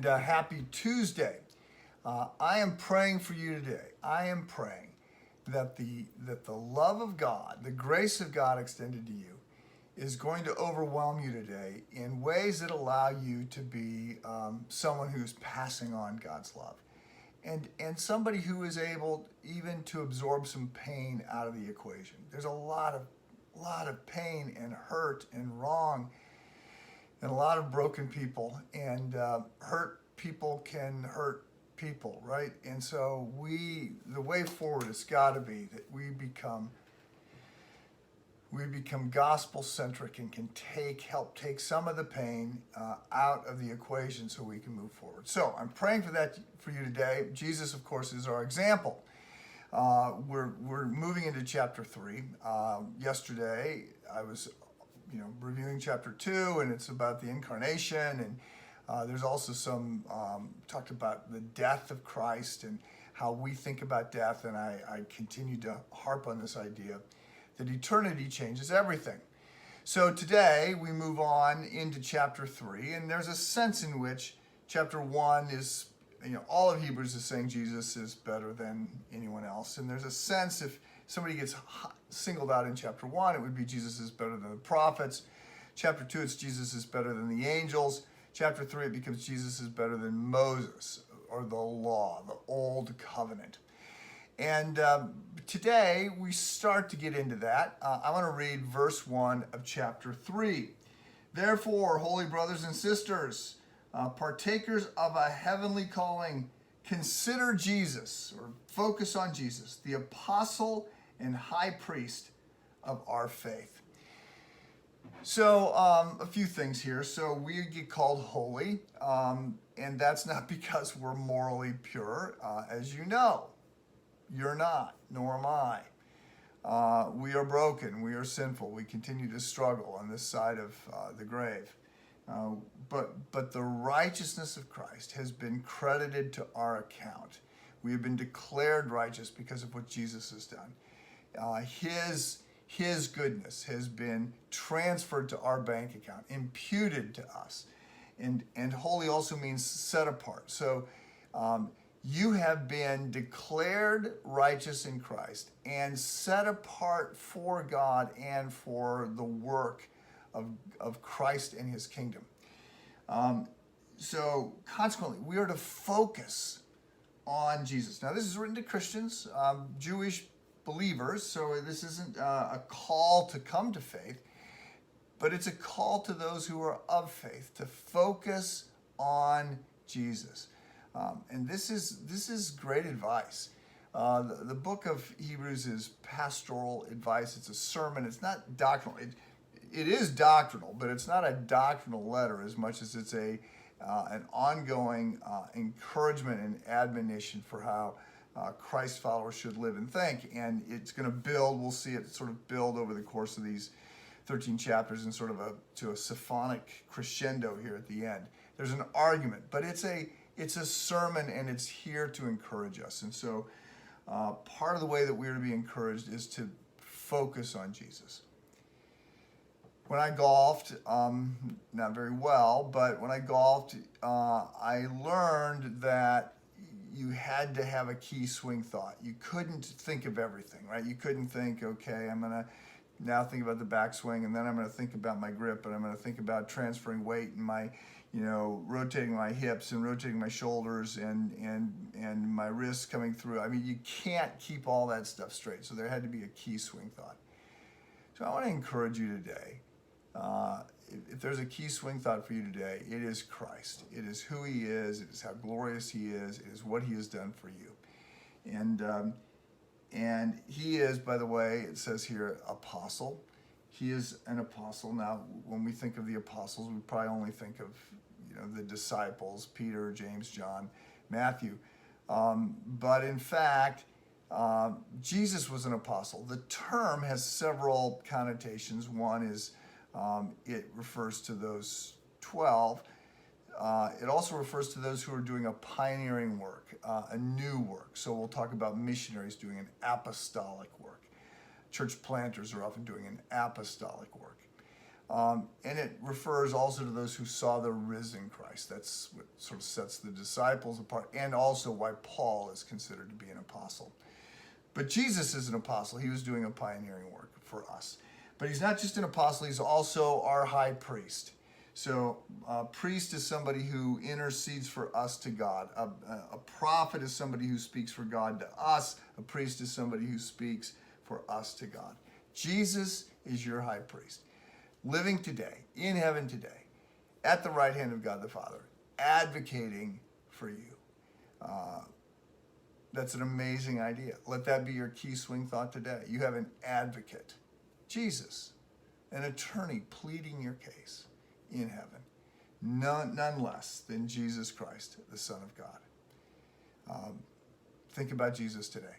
and happy Tuesday. I am praying for you today. I am praying that the love of God, the grace of God extended to you, is going to overwhelm you today in ways that allow you to be someone who's passing on God's love, and somebody who is able even to absorb some pain out of the equation. There's a lot of pain and hurt and wrong and a lot of broken people, and hurt people can hurt people, right? And so the way forward has got to be that we become gospel centric and can help take some of the pain out of the equation so we can move forward. So I'm praying for that for you today. Jesus, of course, is our example. We're moving into chapter 3. Yesterday I was reviewing chapter 2, and it's about the incarnation, and there's also some talked about the death of Christ and how we think about death, and I continue to harp on this idea that eternity changes everything. So today we move on into chapter 3, and there's a sense in which chapter 1 is, all of Hebrews is saying Jesus is better than anyone else, and there's a sense if somebody gets singled out in chapter 1, it would be Jesus is better than the prophets. Chapter 2, it's Jesus is better than the angels. Chapter 3, it becomes Jesus is better than Moses or the law, the old covenant. And today we start to get into that. I want to read verse 1 of chapter 3. Therefore, holy brothers and sisters, partakers of a heavenly calling, consider Jesus, or focus on Jesus, the apostle and high priest of our faith. So a few things here. So we get called holy, and that's not because we're morally pure. As you know, you're not, nor am I. We are broken, we are sinful, we continue to struggle on this side of the grave. But the righteousness of Christ has been credited to our account. We have been declared righteous because of what Jesus has done. His goodness has been transferred to our bank account, imputed to us. And holy also means set apart. So you have been declared righteous in Christ and set apart for God and for the work of Christ and his kingdom. So consequently, we are to focus on Jesus. Now, this is written to Christians, Jewish believers, so this isn't a call to come to faith, but it's a call to those who are of faith to focus on Jesus. And this is great advice. The book of Hebrews is pastoral advice. It's a sermon. It's not doctrinal. It is doctrinal, but it's not a doctrinal letter as much as it's an ongoing encouragement and admonition for how Christ followers should live and think. And it's going to build, we'll see it sort of build over the course of these 13 chapters and sort of to a symphonic crescendo here at the end. There's an argument, but it's a sermon, and it's here to encourage us. And so part of the way that we are to be encouraged is to focus on Jesus. When I golfed, not very well, but when I golfed, I learned that you had to have a key swing thought. You couldn't think of everything, right? You couldn't think, okay, I'm going to now think about the backswing, and then I'm going to think about my grip, and I'm going to think about transferring weight and my, rotating my hips and rotating my shoulders and my wrists coming through. I mean, you can't keep all that stuff straight. So there had to be a key swing thought. So I want to encourage you today. If there's a key swing thought for you today, it is Christ. It is who he is. It is how glorious he is. It is what he has done for you. And he is, by the way, it says here, apostle. He is an apostle. Now, when we think of the apostles, we probably only think of the disciples, Peter, James, John, Matthew. But in fact, Jesus was an apostle. The term has several connotations. One is it refers to those 12. It also refers to those who are doing a pioneering work, a new work. So we'll talk about missionaries doing an apostolic work. Church planters are often doing an apostolic work. And it refers also to those who saw the risen Christ. That's what sort of sets the disciples apart, and also why Paul is considered to be an apostle. But Jesus is an apostle. He was doing a pioneering work for us. But he's not just an apostle, he's also our high priest. So a priest is somebody who intercedes for us to God. A prophet is somebody who speaks for God to us. A priest is somebody who speaks for us to God. Jesus is your high priest, living today, in heaven today, at the right hand of God the Father, advocating for you. That's an amazing idea. Let that be your key swing thought today. You have an advocate, Jesus, an attorney pleading your case in heaven, none less than Jesus Christ, the Son of God. Think about Jesus today.